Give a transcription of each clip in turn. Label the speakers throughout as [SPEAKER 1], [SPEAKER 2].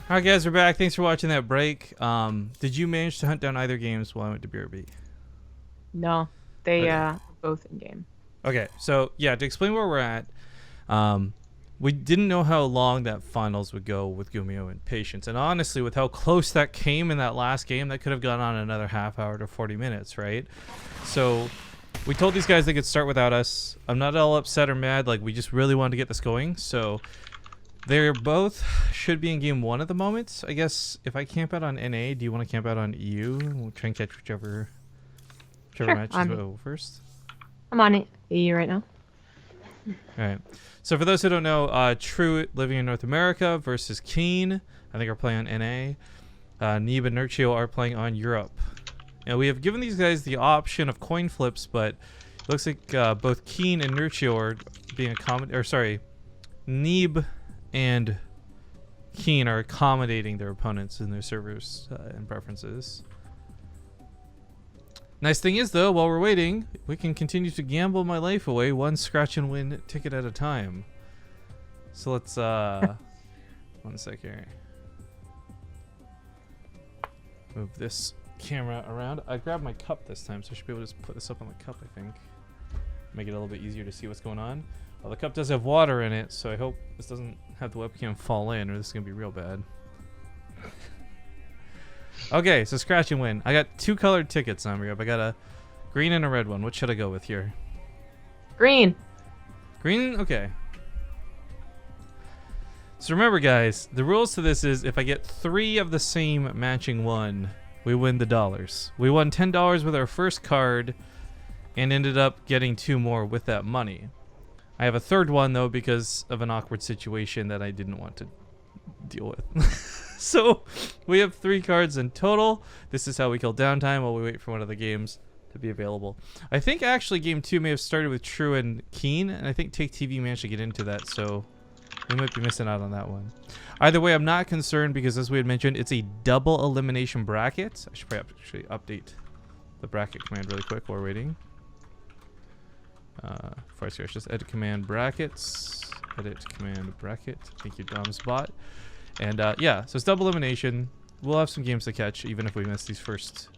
[SPEAKER 1] Alright guys, we're back. Thanks for watching that break. Did you manage to hunt down either games while I went to BRB?
[SPEAKER 2] No, they
[SPEAKER 1] Okay.
[SPEAKER 2] both in game.
[SPEAKER 1] Okay, so yeah, to explain where we're at, we didn't know how long that finals would go with Gumio and Patience. And honestly, with how close that came in that last game, that could have gone on another half hour to 40 minutes, right? So we told these guys they could start without us. I'm not all upset or mad. Like, we just really wanted to get this going. So they're both should be in game one at the moment. I guess if I camp out on NA, do you want to camp out on EU? We'll try and catch whichever
[SPEAKER 2] Sure,
[SPEAKER 1] matches go first.
[SPEAKER 2] I'm on EU right now.
[SPEAKER 1] All right. So for those who don't know, True living in North America versus KeeN, I think are playing on NA. Neeb and Nurchio are playing on Europe. And we have given these guys the option of coin flips, but it looks like both KeeN and Nurchio are being Neeb and KeeN are accommodating their opponents in their servers and preferences. Nice thing is, though, while we're waiting, we can continue to gamble my life away one scratch and win ticket at a time. So let's, 1 sec here. Move this camera around. I grabbed my cup this time, so I should be able to just put this up on the cup, I think. Make it a little bit easier to see what's going on. Well, the cup does have water in it, so I hope this doesn't have the webcam fall in, or this is going to be real bad. Okay, so scratch and win. I got 2 colored tickets on me. I got a green and a red one. What should I go with here?
[SPEAKER 2] Green.
[SPEAKER 1] Green? Okay. So remember, guys, the rules to this is if I get 3 of the same matching one, we win the dollars. We won $10 with our first card and ended up getting 2 more with that money. I have a third one, though, because of an awkward situation that I didn't want to deal with. So we have 3 cards in total. This is how we kill downtime while we wait for one of the games to be available. I think actually game 2 may have started with True and KeeN, and I think TvZ managed to get into that, so we might be missing out on that one. Either way, I'm not concerned because, as we had mentioned, it's a double elimination bracket. I should probably actually update the bracket command really quick while we're waiting. Before I scratch, just edit command brackets. Edit command bracket. Thank you, Dom's bot. And yeah, so it's double elimination. We'll have some games to catch, even if we miss these first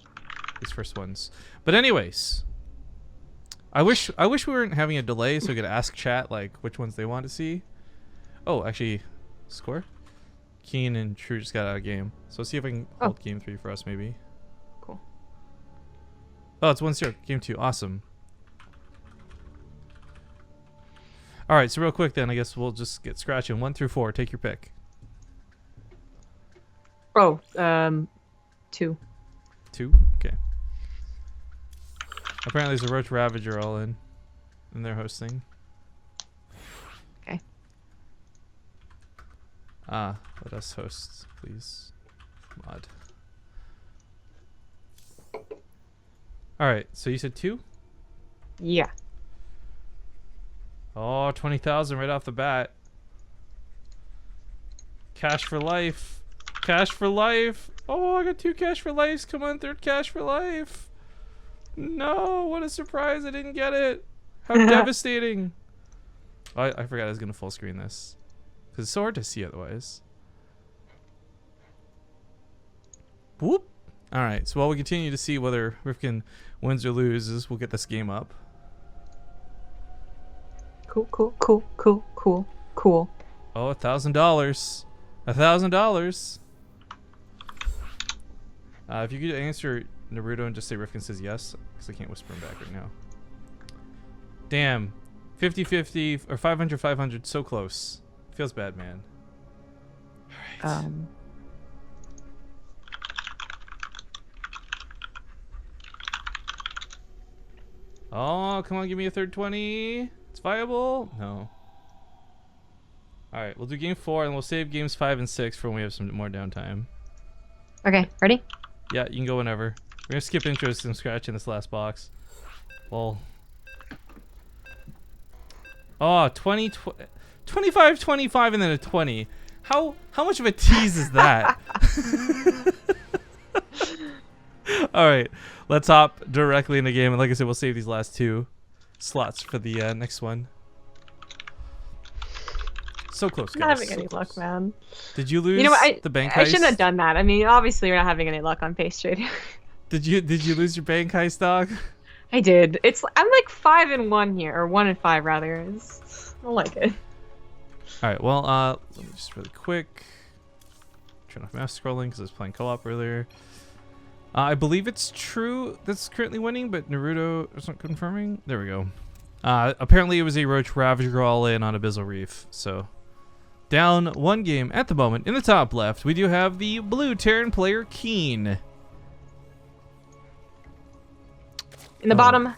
[SPEAKER 1] ones. But anyways, I wish we weren't having a delay so we could ask chat like which ones they want to see. Oh, actually, score. KeeN and True just got out of game, so let's see if I can hold game 3 for us, maybe.
[SPEAKER 2] Cool.
[SPEAKER 1] Oh, it's 1-0. Game 2, awesome. All right, so real quick then, I guess we'll just get scratching 1 through 4. Take your pick.
[SPEAKER 2] Oh, 2.
[SPEAKER 1] 2? Okay. Apparently there's a Roach Ravager all in. And they're hosting.
[SPEAKER 2] Okay.
[SPEAKER 1] Let us host, please. Mod. Alright, so you said 2?
[SPEAKER 2] Yeah.
[SPEAKER 1] Oh, 20,000 right off the bat. Cash for life. Cash for life. Oh, I got 2 cash for lives. Come on, 3rd cash for life. No, what a surprise. I didn't get it. How devastating. Oh, I forgot I was going to full screen this. Because it's so hard to see otherwise. Whoop. All right, so while we continue to see whether Rifkin wins or loses, we'll get this game up.
[SPEAKER 2] Cool.
[SPEAKER 1] Oh, $1,000. $1,000. If you could answer Naruto and just say Rifkin says yes, because I can't whisper him back right now. Damn. 50-50 or 500-500, so close. Feels bad, man. All right. Oh, come on, give me a third 20. It's viable? No. Alright, we'll do game 4 and we'll save games 5 and 6 for when we have some more downtime.
[SPEAKER 2] Okay, ready?
[SPEAKER 1] Yeah, you can go whenever. We're gonna skip intros and scratch in this last box. Well. Oh, 25, 25, and then a 20. How much of a tease is that? Alright, let's hop directly in the game. And like I said, we'll save these last 2 slots for the next one. So close,
[SPEAKER 2] I'm
[SPEAKER 1] guys.
[SPEAKER 2] not having
[SPEAKER 1] so
[SPEAKER 2] any
[SPEAKER 1] close.
[SPEAKER 2] luck, man.
[SPEAKER 1] Did you lose
[SPEAKER 2] You know what?
[SPEAKER 1] the bank
[SPEAKER 2] I
[SPEAKER 1] heist?
[SPEAKER 2] shouldn't have done that. I mean, obviously, we're not having any luck on BaseTrade.
[SPEAKER 1] Did you lose your bank heist, dog?
[SPEAKER 2] I did. I'm like 5-1 here, or 1-5 rather. I don't like it.
[SPEAKER 1] All right. Well, let me just really quick turn off mouse scrolling because I was playing co-op earlier. I believe it's true that's currently winning, but Naruto isn't confirming. There we go. Apparently, it was a Roach Ravager all in on Abyssal Reef. So, down one game at the moment. In the top left, we do have the blue Terran player KeeN.
[SPEAKER 2] In the bottom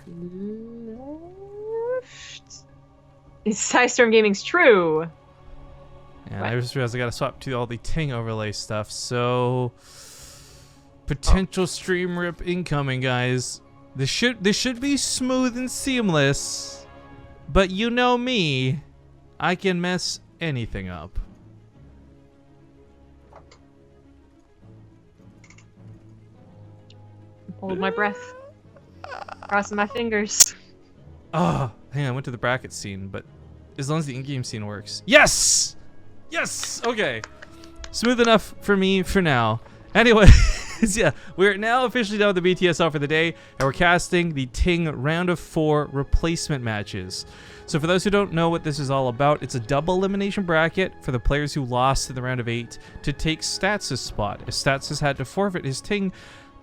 [SPEAKER 2] left is Storm Gaming's true.
[SPEAKER 1] And
[SPEAKER 2] What?
[SPEAKER 1] I just realized I got to swap to all the Ting overlay stuff. So, potential stream rip incoming, guys. This should be smooth and seamless, but you know me, I can mess anything up.
[SPEAKER 2] Hold my breath. Crossing my fingers.
[SPEAKER 1] Oh, hang on, I went to the bracket scene, but as long as the in-game scene works. Yes! Yes! Okay. Smooth enough for me for now. Anyway, yeah, we're now officially done with the BTSL for the day, and we're casting the Ting round of 4 replacement matches. So for those who don't know what this is all about, it's a double elimination bracket for the players who lost in the round of 8 to take Stats' spot, as Stats has had to forfeit his Ting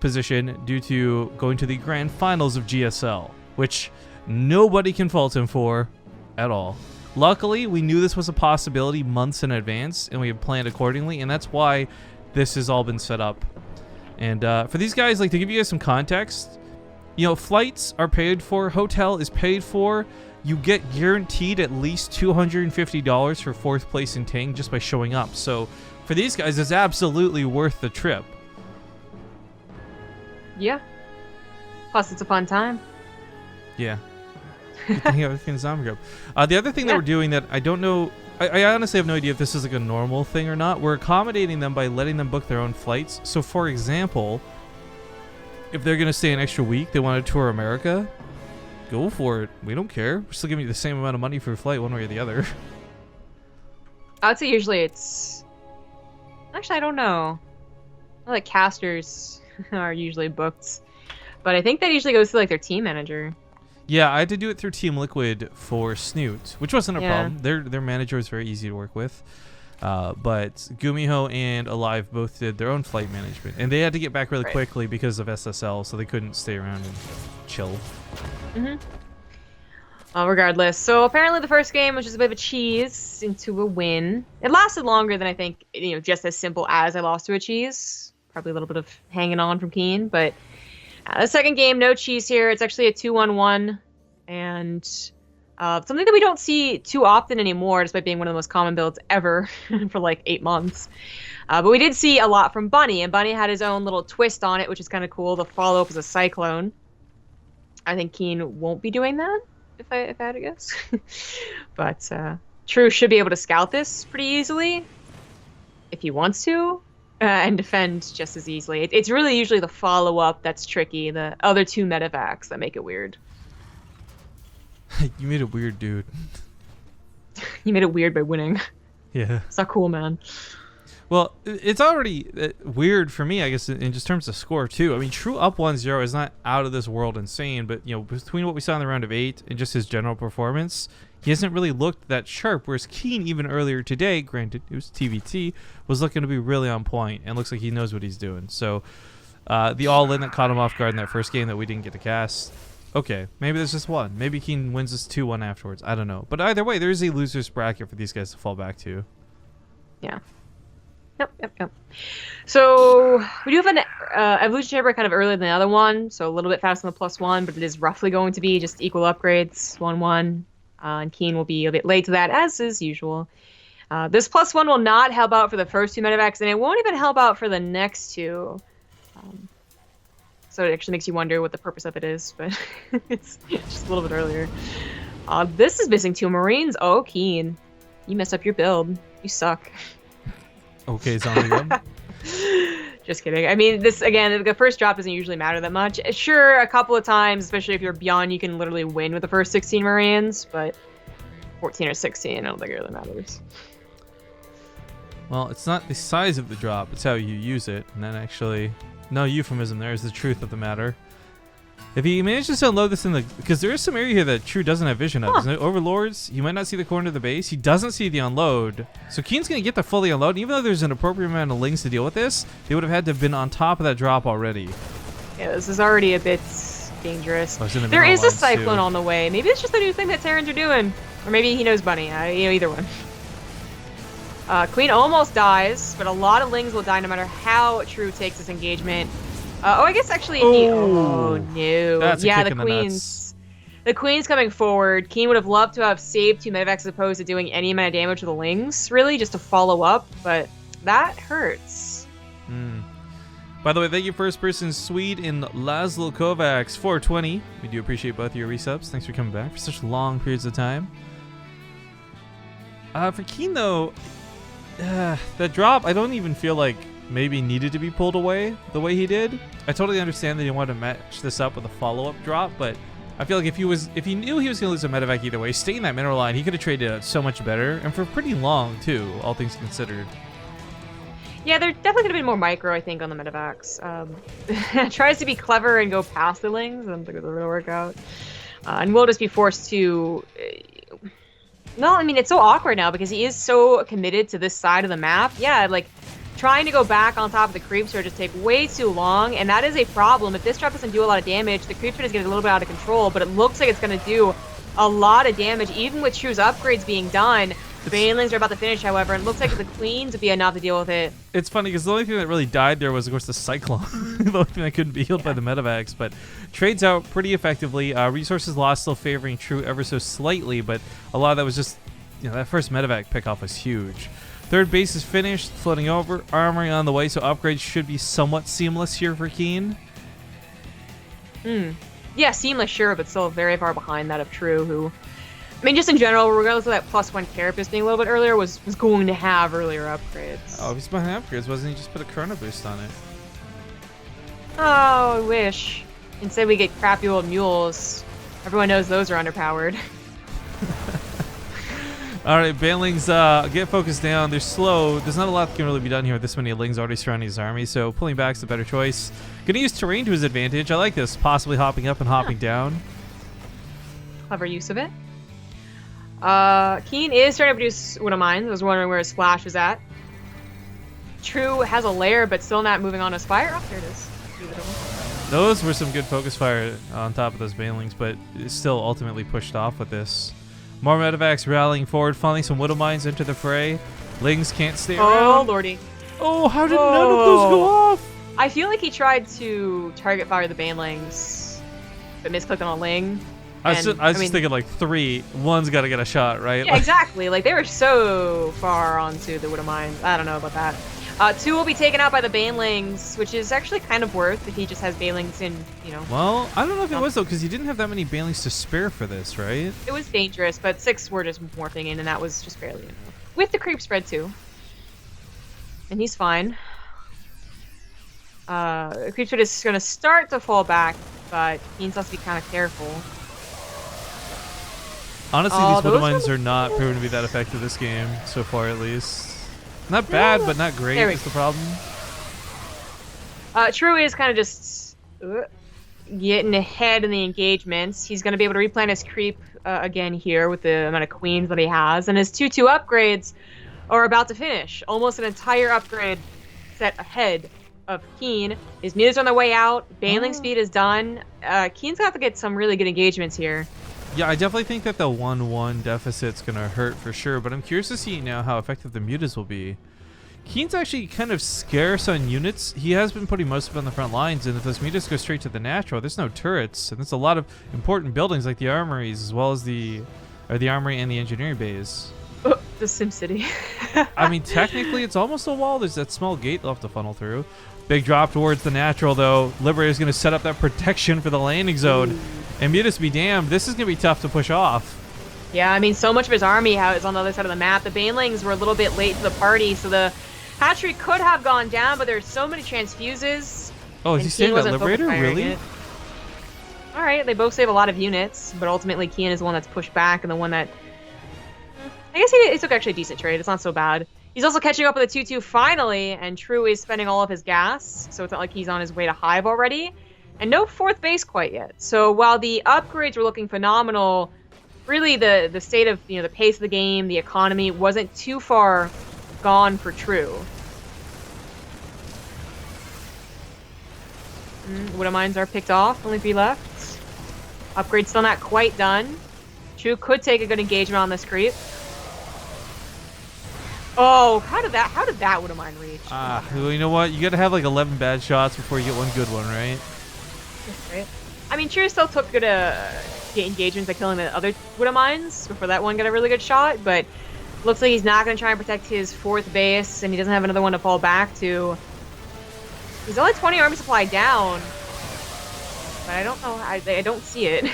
[SPEAKER 1] position due to going to the grand finals of GSL, which nobody can fault him for at all. Luckily, we knew this was a possibility months in advance, and we had planned accordingly, and that's why this has all been set up. And for these guys, like, to give you guys some context, you know, flights are paid for, hotel is paid for, you get guaranteed at least $250 for 4th place in Ting just by showing up. So for these guys, it's absolutely worth the trip.
[SPEAKER 2] Yeah. Plus, it's a fun time.
[SPEAKER 1] Yeah. Good to hang out with the zombie group. The other thing that we're doing that I don't know, I honestly have no idea if this is like a normal thing or not. We're accommodating them by letting them book their own flights. So, for example, if they're going to stay an extra week, they want to tour America, go for it. We don't care. We're still giving you the same amount of money for a flight one way or the other.
[SPEAKER 2] I would say usually it's... Actually, I don't know. I feel like casters are usually booked. But I think that usually goes to like their team manager.
[SPEAKER 1] Yeah, I had to do it through Team Liquid for Snoot, which wasn't a
[SPEAKER 2] Yeah.
[SPEAKER 1] problem. Their manager was very easy to work with. But Gumiho and Alive both did their own flight management. And they had to get back really quickly because of SSL, so they couldn't stay around and chill.
[SPEAKER 2] Regardless. So apparently the first game was just a bit of a cheese into a win. It lasted longer than I think, you know, just as simple as I lost to a cheese. Probably a little bit of hanging on from KeeN, but the second game, no cheese here. It's actually a 2-1-1, and something that we don't see too often anymore, despite being one of the most common builds ever for like 8 months. But we did see a lot from Bunny, and Bunny had his own little twist on it, which is kind of cool. The follow-up is a Cyclone. I think KeeN won't be doing that, if I had to guess. But True should be able to scout this pretty easily, if he wants to. And defend just as easily. It's really usually the follow-up that's tricky. The other 2 medevacs that make it weird.
[SPEAKER 1] You made it weird, dude.
[SPEAKER 2] You made it weird by winning.
[SPEAKER 1] Yeah.
[SPEAKER 2] It's not cool, man.
[SPEAKER 1] Well, it's already weird for me, I guess, in just terms of score, too. I mean, True up 1-0 is not out of this world insane, but, you know, between what we saw in the round of 8 and just his general performance, he hasn't really looked that sharp, whereas KeeN, even earlier today, granted, it was TvZ, was looking to be really on point, and looks like he knows what he's doing. So, the all-in that caught him off guard in that first game that we didn't get to cast, okay, maybe there's just one. Maybe KeeN wins this 2-1 afterwards. I don't know. But either way, there is a loser's bracket for these guys to fall back to.
[SPEAKER 2] Yeah. Yep. So we do have an evolution chamber kind of earlier than the other one, so a little bit faster than the +1, but it is roughly going to be just equal upgrades, 1-1. And KeeN will be a bit late to that, as is usual. This +1 will not help out for the first 2 medevacs, and it won't even help out for the next 2. So it actually makes you wonder what the purpose of it is, but it's just a little bit earlier. This is missing 2 Marines. Oh, KeeN. You messed up your build. You suck.
[SPEAKER 1] Okay, zombie gun.
[SPEAKER 2] Just kidding. I mean, this, again, the first drop doesn't usually matter that much. Sure, a couple of times, especially if you're beyond, you can literally win with the first 16 Marines, but 14 or 16, I don't think it really matters.
[SPEAKER 1] Well, it's not the size of the drop, it's how you use it. And then actually, no euphemism there is the truth of the matter. If he manages to unload this in the... Because there is some area here that True doesn't have vision of. Huh. Overlords, he might not see the corner of the base. He doesn't see the unload. So KeeN's going to get the fully unload. And even though there's an appropriate amount of lings to deal with this, they would have had to have been on top of that drop already.
[SPEAKER 2] Yeah, this is already a bit dangerous.
[SPEAKER 1] Oh,
[SPEAKER 2] there is a Cyclone on the way. Maybe it's just a new thing that Terrans are doing. Or maybe he knows Bunny. Either one. Queen almost dies, but a lot of lings will die no matter how True takes this engagement. I guess actually oh no.
[SPEAKER 1] That's
[SPEAKER 2] yeah,
[SPEAKER 1] a kick in the nuts.
[SPEAKER 2] The Queen's coming forward. KeeN would have loved to have saved 2 medevacs as opposed to doing any amount of damage to the lings, really, just to follow up, but that hurts.
[SPEAKER 1] By the way, thank you first person Swede in Laszlo Kovacs 420. We do appreciate both of your resubs. Thanks for coming back for such long periods of time. For KeeN though, that drop I don't even feel like maybe needed to be pulled away the way he did. I totally understand that he wanted to match this up with a follow-up drop, but I feel like if he knew he was going to lose a medevac either way, staying in that mineral line, he could have traded it so much better, and for pretty long too, all things considered.
[SPEAKER 2] Yeah, they're definitely going to be more micro, I think, on the medevacs. Tries to be clever and go past the lings. I don't think it's going to work out. And we'll just be forced to... No, I mean, it's so awkward now because he is so committed to this side of the map. Yeah, like... Trying to go back on top of the creeps would just take way too long, and that is a problem. If this trap doesn't do a lot of damage, the creep is getting a little bit out of control, but it looks like it's going to do a lot of damage, even with True's upgrades being done. Banelings are about to finish, however, and it looks like the Queens would be enough to deal with it.
[SPEAKER 1] It's funny, because the only thing that really died there was, of course, the Cyclone. The only thing that couldn't be healed by the medevacs, but trades out pretty effectively. Resources lost still favoring True ever so slightly, but a lot of that was just, that first medevac pickoff was huge. Third base is finished, floating over, armory on the way, so upgrades should be somewhat seamless here for KeeN.
[SPEAKER 2] Yeah, seamless, sure, but still very far behind that of True, who... I mean, just in general, regardless of that +1 carapace being a little bit earlier, was going to have earlier upgrades.
[SPEAKER 1] Oh, he's behind upgrades, wasn't he? Just put a Chrono Boost on it.
[SPEAKER 2] Oh, I wish. Instead we get crappy old mules. Everyone knows those are underpowered.
[SPEAKER 1] Alright, Banelings get focused down. They're slow. There's not a lot that can really be done here with this many lings already surrounding his army, so pulling back is the better choice. Gonna use terrain to his advantage. I like this. Possibly hopping up and hopping down.
[SPEAKER 2] Clever use of it. KeeN is starting to produce Widow Mines. I was wondering where his splash was at. True has a lair, but still not moving on his fire. Oh, there it is.
[SPEAKER 1] Those were some good focus fire on top of those Banelings, but it's still ultimately pushed off with this. More medevacs rallying forward, finally some Widow Mines into the fray. Lings can't stay around.
[SPEAKER 2] Oh, lordy.
[SPEAKER 1] Oh, how did none of those go off?
[SPEAKER 2] I feel like he tried to target fire the Banelings, but misclicked on a ling.
[SPEAKER 1] I was just thinking like 3. One's got to get a shot, right?
[SPEAKER 2] Yeah, exactly. Like they were so far onto the Widow Mines. I don't know about that. 2 will be taken out by the Banelings, which is actually kind of worth if he just has Banelings in,
[SPEAKER 1] Well, I don't know if it was, though, because he didn't have that many Banelings to spare for this, right?
[SPEAKER 2] It was dangerous, but 6 were just morphing in, and that was just barely enough. With the creep spread, too. And he's fine. The creep spread is going to start to fall back, but he needs to be kind of careful.
[SPEAKER 1] Honestly, these Widow Mines are not proven to be that effective this game, so far at least. Not bad, but not great is the problem.
[SPEAKER 2] True is kind of just getting ahead in the engagements. He's going to be able to replan his creep again here with the amount of queens that he has. And his 2/2 upgrades are about to finish. Almost an entire upgrade set ahead of KeeN. His mutas on their way out. Baneling speed is done. KeeN's going to have to get some really good engagements here.
[SPEAKER 1] Yeah, I definitely think that the 1-1 deficit's going to hurt for sure, but I'm curious to see now how effective the mutas will be. KeeN's actually kind of scarce on units. He has been putting most of it on the front lines, and if those mutas go straight to the natural, there's no turrets, and there's a lot of important buildings like the armories, as well as the armory and the engineering bays.
[SPEAKER 2] Oh, the SimCity.
[SPEAKER 1] I mean, technically, it's almost a wall. There's that small gate they'll have to funnel through. Big drop towards the natural, though. Liberator's going to set up that protection for the landing zone. And mutas be damned, this is going to be tough to push off.
[SPEAKER 2] Yeah, I mean, so much of his army is on the other side of the map. The Banelings were a little bit late to the party, so the hatchery could have gone down, but there's so many transfuses.
[SPEAKER 1] Oh, is he saving that Liberator? Really?
[SPEAKER 2] Alright, they both save a lot of units, but ultimately KeeN is the one that's pushed back and the one that I guess he took actually a decent trade. It's not so bad. He's also catching up with a 2-2 finally, and True is spending all of his gas, so it's not like he's on his way to Hive already. And no 4th base quite yet. So while the upgrades were looking phenomenal, really the state of, the pace of the game, the economy, wasn't too far gone for True. Widow Mines are picked off, only 3 left. Upgrade still not quite done. True could take a good engagement on this creep. Oh, how did that Widow Mine reach?
[SPEAKER 1] Well, you know what? You gotta have like 11 bad shots before you get one good one, right?
[SPEAKER 2] That's right. I mean, True still took good engagements by killing the other Widow Mines before that one got a really good shot, but looks like he's not going to try and protect his 4th base, and he doesn't have another one to fall back to. He's only 20 army supply down, but I don't know. I don't see it.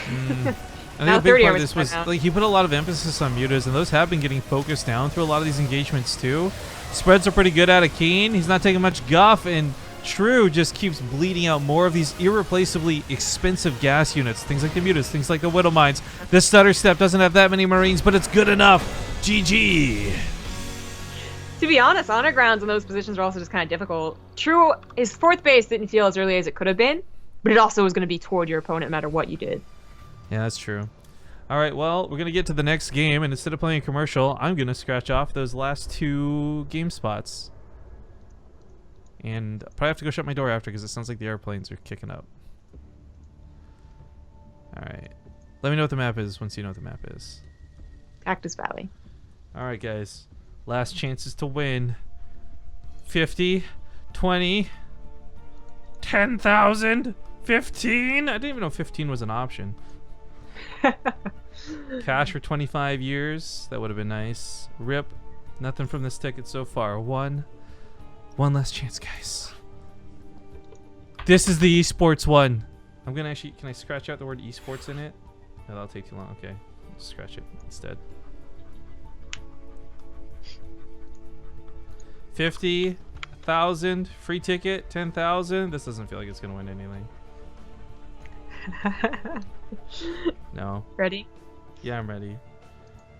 [SPEAKER 1] I think a big part of this was like he put a lot of emphasis on mutas, and those have been getting focused down through a lot of these engagements too. Spreads are pretty good out of KeeN. He's not taking much guff, and True just keeps bleeding out more of these irreplaceably expensive gas units. Things like the mutas, things like the Widow Mines. This Stutter Step doesn't have that many Marines, but it's good enough. GG.
[SPEAKER 2] To be honest, honor grounds in those positions are also just kind of difficult. True, his 4th base didn't feel as early as it could have been, but it also was going to be toward your opponent no matter what you did.
[SPEAKER 1] Yeah, that's true. All right, well, we're going to get to the next game, and instead of playing a commercial, I'm going to scratch off those last 2 game spots. And I'll probably have to go shut my door after because it sounds like the airplanes are kicking up. All right. Let me know what the map is once you know what the map is.
[SPEAKER 2] Cactus Valley.
[SPEAKER 1] All right, guys. Last chances to win. 50, 20, 10,000, 15. I didn't even know 15 was an option. Cash for 25 years. That would have been nice. Rip. Nothing from this ticket so far. One last chance, guys. This is the esports one. I'm gonna actually, can I scratch out the word esports in it? No, that'll take too long. Okay, scratch it instead. 50,000 free ticket, 10,000. This doesn't feel like it's gonna win anything. No.
[SPEAKER 2] Ready?
[SPEAKER 1] Yeah, I'm ready.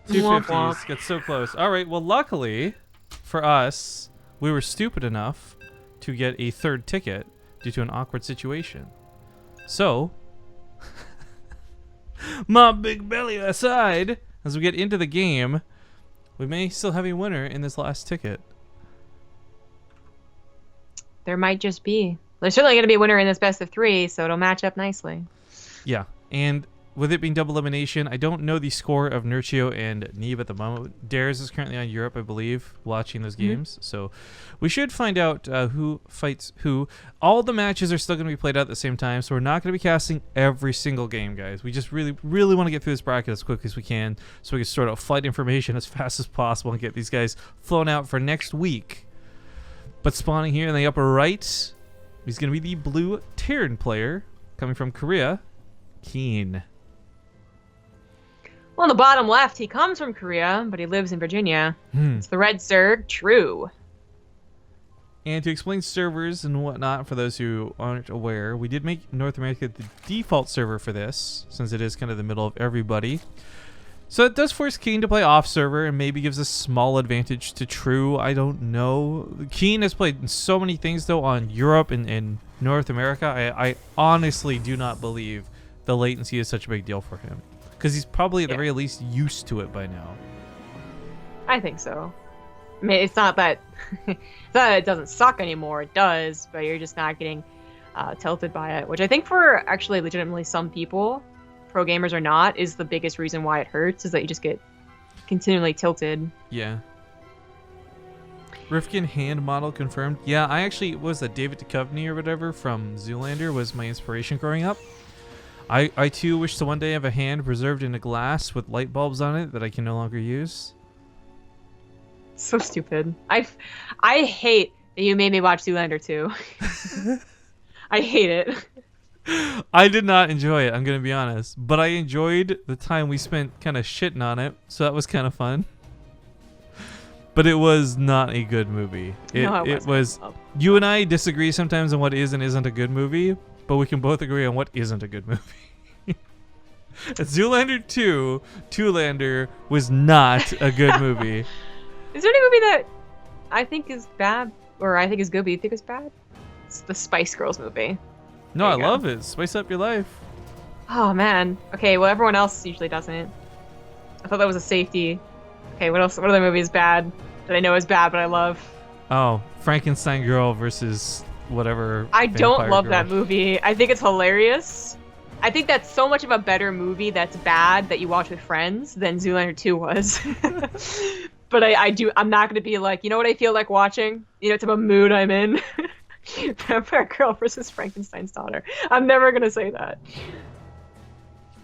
[SPEAKER 1] 250s. Got so close. All right. Well, luckily for us, we were stupid enough to get a 3rd ticket due to an awkward situation. So, my big belly aside, as we get into the game, we may still have a winner in this last ticket.
[SPEAKER 2] There might just be. There's certainly going to be a winner in this best of 3, so it'll match up nicely.
[SPEAKER 1] Yeah, and with it being double elimination, I don't know the score of Nurchio and Neve at the moment. Dares is currently on Europe, I believe, watching those games. So we should find out who fights who. All the matches are still going to be played out at the same time, so we're not going to be casting every single game, guys. We just really, really want to get through this bracket as quickly as we can so we can sort out flight information as fast as possible and get these guys flown out for next week. But spawning here in the upper right, he's going to be the blue Terran player coming from Korea, KeeN.
[SPEAKER 2] Well, on the bottom left, he comes from Korea, but he lives in Virginia. It's the red Zerg, True.
[SPEAKER 1] And to explain servers and whatnot, for those who aren't aware, we did make North America the default server for this, since it is kind of the middle of everybody. So it does force KeeN to play off server and maybe gives a small advantage to True. I don't know. KeeN has played so many things, though, on Europe and North America. I honestly do not believe the latency is such a big deal for him. Because he's probably at the very least used to it by now.
[SPEAKER 2] I think so. I mean, it's not that it doesn't suck anymore. It does, but you're just not getting tilted by it, which I think for actually legitimately some people, pro gamers or not, is the biggest reason why it hurts, is that you just get continually tilted. Yeah.
[SPEAKER 1] Rifkin hand model confirmed. Yeah, I actually, what was that, David Duchovny or whatever from Zoolander was my inspiration growing up. I too wish to one day have a hand preserved in a glass with light bulbs on it that I can no longer use.
[SPEAKER 2] So stupid. I hate that you made me watch Zoolander 2. I hate it.
[SPEAKER 1] I did not enjoy it, I'm going to be honest. But I enjoyed the time we spent kind of shitting on it, so that was kind of fun. But it was not a good movie. It was. You and I disagree sometimes on what is and isn't a good movie, but we can both agree on what isn't a good movie. Zoolander 2, Two-Lander was not a good movie.
[SPEAKER 2] Is there any movie that I think is bad, or I think is good, but you think is bad? It's the Spice Girls movie.
[SPEAKER 1] No, I love it. Spice up your life.
[SPEAKER 2] Oh, man. Okay, well, everyone else usually doesn't. I thought that was a safety. Okay, what else? What other movie is bad that I know is bad, but I love?
[SPEAKER 1] Oh, Frankenstein Girl versus whatever.
[SPEAKER 2] I don't
[SPEAKER 1] vampire
[SPEAKER 2] love
[SPEAKER 1] girl.
[SPEAKER 2] that movie. I think it's hilarious. I think that's so much of a better movie that's bad that you watch with friends than Zoolander 2 was. But I'm not going to be like, you know what I feel like watching? You know, it's about mood I'm in. Vampire Girl versus Frankenstein's daughter. I'm never going to say that.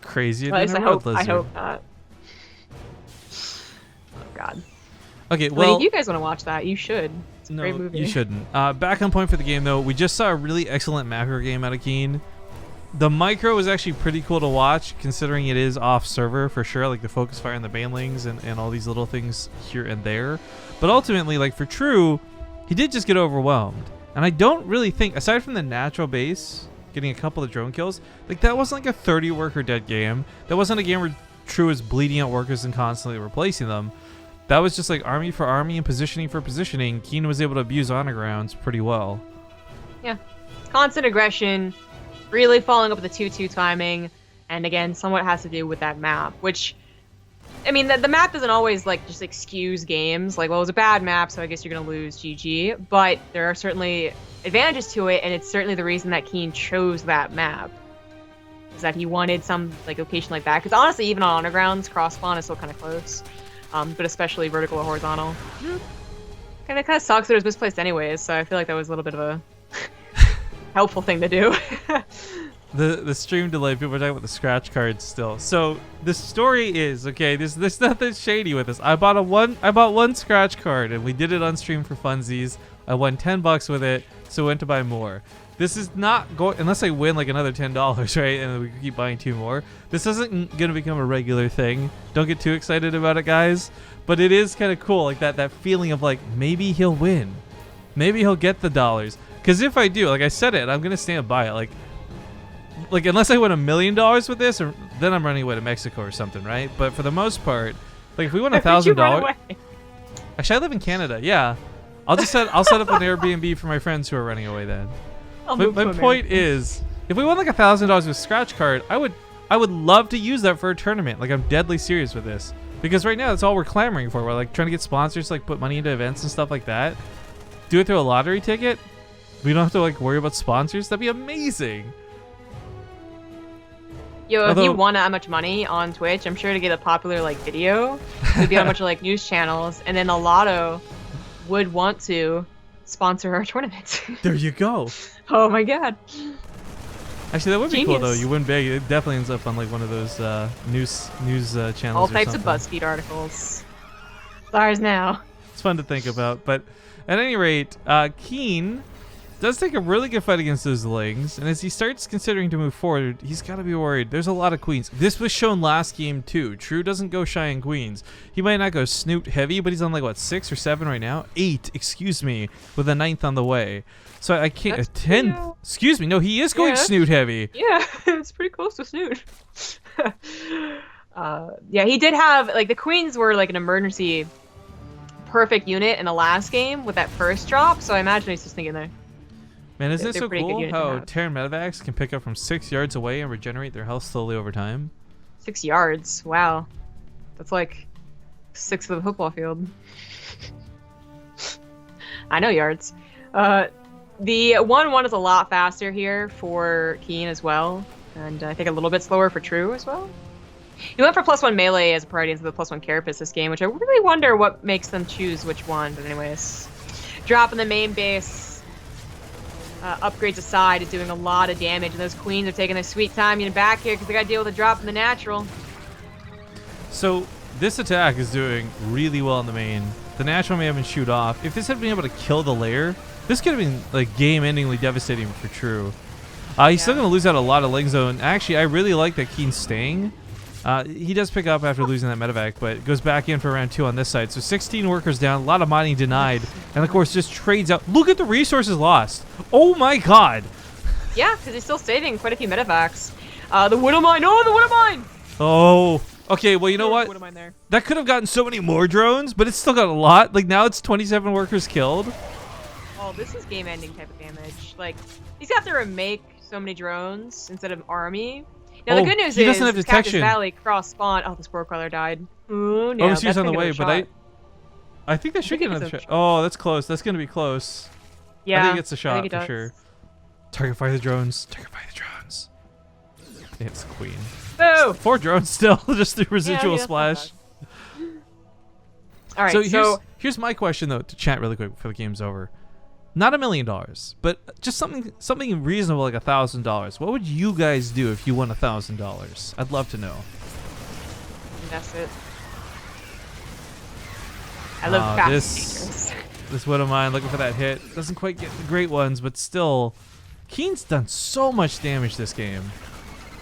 [SPEAKER 1] Crazier
[SPEAKER 2] Well,
[SPEAKER 1] than
[SPEAKER 2] at
[SPEAKER 1] a
[SPEAKER 2] least
[SPEAKER 1] road lizard.
[SPEAKER 2] I hope not. Oh, God.
[SPEAKER 1] Okay,
[SPEAKER 2] Well,
[SPEAKER 1] well,
[SPEAKER 2] if you guys want to watch that, you should. It's a great movie.
[SPEAKER 1] you shouldn't. Back on point for the game, though, we just saw a really excellent macro game out of KeeN. The micro is actually pretty cool to watch, considering it is off server for sure, like the focus fire and the banelings and all these little things here and there. But ultimately, like for True, he did just get overwhelmed. And I don't really think, aside from the natural base, getting a couple of drone kills, like that wasn't like a 30 worker dead game. That wasn't a game where True was bleeding out workers and constantly replacing them. That was just like army for army and positioning for positioning. KeeN was able to abuse honor grounds pretty well.
[SPEAKER 2] Yeah. Constant aggression, really following up with the 2-2 timing, and again, somewhat has to do with that map, which, I mean, the map doesn't always, like, just excuse games. Like, well, it was a bad map, so I guess you're going to lose GG, but there are certainly advantages to it, and it's certainly the reason that KeeN chose that map, is that he wanted some, like, location like that, because honestly, even on honor grounds, cross spawn is still kind of close, but especially vertical or horizontal. Kind of sucks that it was misplaced anyways, so I feel like that was a little bit of a helpful thing to do.
[SPEAKER 1] The stream delay, people are talking about the scratch cards still. So the story is, okay, there's nothing shady with this. I bought one scratch card and we did it on stream for funsies. I won $10 with it, so I went to buy more. This is not going, unless I win like another $10, right? And we keep buying 2 more. This isn't gonna become a regular thing. Don't get too excited about it, guys. But it is kind of cool, like that feeling of like, maybe he'll win. Maybe he'll get the dollars. Because if I do, like I said it, I'm going to stand by it. Like unless I win $1 million with this, or then I'm running away to Mexico or something, right? But for the most part, like if we won $1,000, actually I live in Canada. Yeah, I'll set up an Airbnb for my friends who are running away then. But my point is, if we won like $1,000 with scratch card, I would love to use that for a tournament. Like I'm deadly serious with this, because right now that's all we're clamoring for. We're like trying to get sponsors, to, like put money into events and stuff like that. Do it through a lottery ticket. We don't have to like worry about sponsors. That'd be amazing.
[SPEAKER 2] Yo, if you won that much money on Twitch, I'm sure to get a popular like video, it'd be on a bunch of like news channels, and then the lotto would want to sponsor our tournament.
[SPEAKER 1] There you go.
[SPEAKER 2] Oh my god.
[SPEAKER 1] Actually, that would be
[SPEAKER 2] Genius.
[SPEAKER 1] cool though. You win big. It definitely ends up on like one of those news channels.
[SPEAKER 2] All
[SPEAKER 1] or
[SPEAKER 2] types of
[SPEAKER 1] something.
[SPEAKER 2] BuzzFeed articles. Stars now.
[SPEAKER 1] It's fun to think about. But at any rate, KeeN does take a really good fight against those lings, and as he starts considering to move forward, he's got to be worried. There's a lot of queens. This was shown last game too. True doesn't go shy in queens. He might not go snoot heavy, but he's on like what, 6 or 7 right now? 8, excuse me, with a 9th on the way. So I can't.
[SPEAKER 2] That's
[SPEAKER 1] 10.
[SPEAKER 2] pretty,
[SPEAKER 1] Excuse me. No, he is going snoot heavy.
[SPEAKER 2] Yeah, it's pretty close to snoot. Yeah, he did have like the queens were like an emergency perfect unit in the last game with that first drop. So I imagine he's just thinking there.
[SPEAKER 1] Man, isn't it
[SPEAKER 2] They're
[SPEAKER 1] so
[SPEAKER 2] pretty good
[SPEAKER 1] cool
[SPEAKER 2] unit to
[SPEAKER 1] how
[SPEAKER 2] have.
[SPEAKER 1] Terran medevacs can pick up from 6 yards away and regenerate their health slowly over time?
[SPEAKER 2] 6 yards. Wow, that's like 6 of the football field. I know yards. The 1-1 is a lot faster here for KeeN as well, and I think a little bit slower for True as well. He went for +1 melee as a priority instead of the +1 carapace this game, which I really wonder what makes them choose which one. But anyways, dropping the main base, upgrades aside, is doing a lot of damage, and those queens are taking their sweet time getting back here because they got to deal with a drop in the natural.
[SPEAKER 1] So this attack is doing really well in the main. The natural may have been shoot off. If this had been able to kill the lair, this could have been like game-endingly devastating for True. He's still going to lose out a lot of ling zone. Actually, I really like that KeeN's staying. He does pick up after losing that medevac, but goes back in for round 2 on this side. So 16 workers down, a lot of mining denied, and of course just trades out. Look at the resources lost. Oh my god.
[SPEAKER 2] Yeah, because he's still saving quite a few medevacs. The Widow Mine, oh, the Widow Mine!
[SPEAKER 1] Oh, okay. Well, you know what?
[SPEAKER 2] What am I there?
[SPEAKER 1] That could have gotten so many more drones, but it's still got a lot. Like now it's 27 workers killed.
[SPEAKER 2] Oh, this is game-ending type of damage. Like, he's got to remake so many drones instead of army. Now, the good news
[SPEAKER 1] he
[SPEAKER 2] is
[SPEAKER 1] doesn't have
[SPEAKER 2] Cactus
[SPEAKER 1] detection.
[SPEAKER 2] Valley cross-spawn. Oh, the spore crawler died. Ooh, no,
[SPEAKER 1] Overseer's on the way,
[SPEAKER 2] that's
[SPEAKER 1] but I think that should get another shot. Oh, that's close. That's going to be close.
[SPEAKER 2] Yeah,
[SPEAKER 1] I think it's a shot
[SPEAKER 2] it
[SPEAKER 1] for
[SPEAKER 2] does.
[SPEAKER 1] sure. Target fire the drones. Target fire the drones. It's Queen.
[SPEAKER 2] Boo!
[SPEAKER 1] 4 drones still, just the residual
[SPEAKER 2] that's not
[SPEAKER 1] splash.
[SPEAKER 2] All right,
[SPEAKER 1] So here's my question though to chat really quick before the game's over. Not $1 million, but just something reasonable like $1,000. What would you guys do if you won $1,000? I'd love to know.
[SPEAKER 2] Invest it. I love fast dangerous.
[SPEAKER 1] This one of mine looking for that hit. Doesn't quite get the great ones, but still, KeeN's done so much damage this game.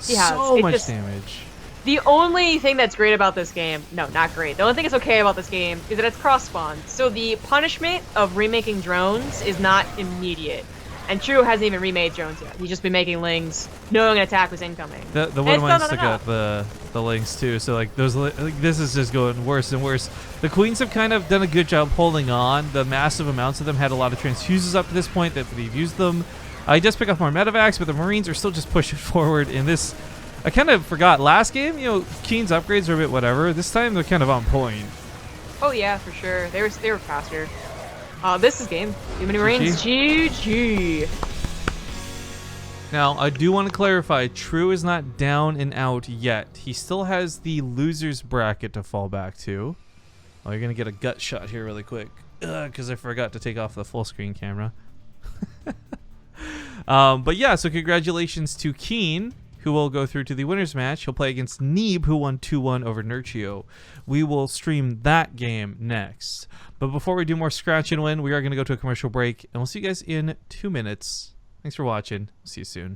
[SPEAKER 2] He has.
[SPEAKER 1] So much damage.
[SPEAKER 2] The only thing that's great about this game, no, not great. The only thing that's okay about this game is that it's cross-spawn. So the punishment of remaking drones is not immediate. And True hasn't even remade drones yet. He's just been making lings, knowing an attack was incoming.
[SPEAKER 1] The one of mine still got the lings too. So like those, like, this is just going worse and worse. The Queens have kind of done a good job holding on. The massive amounts of them had a lot of transfuses up to this point that they've used them. I just pick up more medevacs, but the Marines are still just pushing forward in this. I kind of forgot. Last game, you know, KeeN's upgrades are a bit whatever. This time they're kind of on point.
[SPEAKER 2] Oh yeah, for sure. They were faster. This is game. Too many Marines. GG.
[SPEAKER 1] Now, I do want to clarify, True is not down and out yet. He still has the loser's bracket to fall back to. Oh, you're going to get a gut shot here really quick. Because I forgot to take off the full screen camera. But yeah, so congratulations to KeeN, who will go through to the winner's match. He'll play against Neeb, who won 2-1 over Nurchio. We will stream that game next. But before we do more scratch and win, we are going to go to a commercial break, and we'll see you guys in 2 minutes. Thanks for watching. See you soon.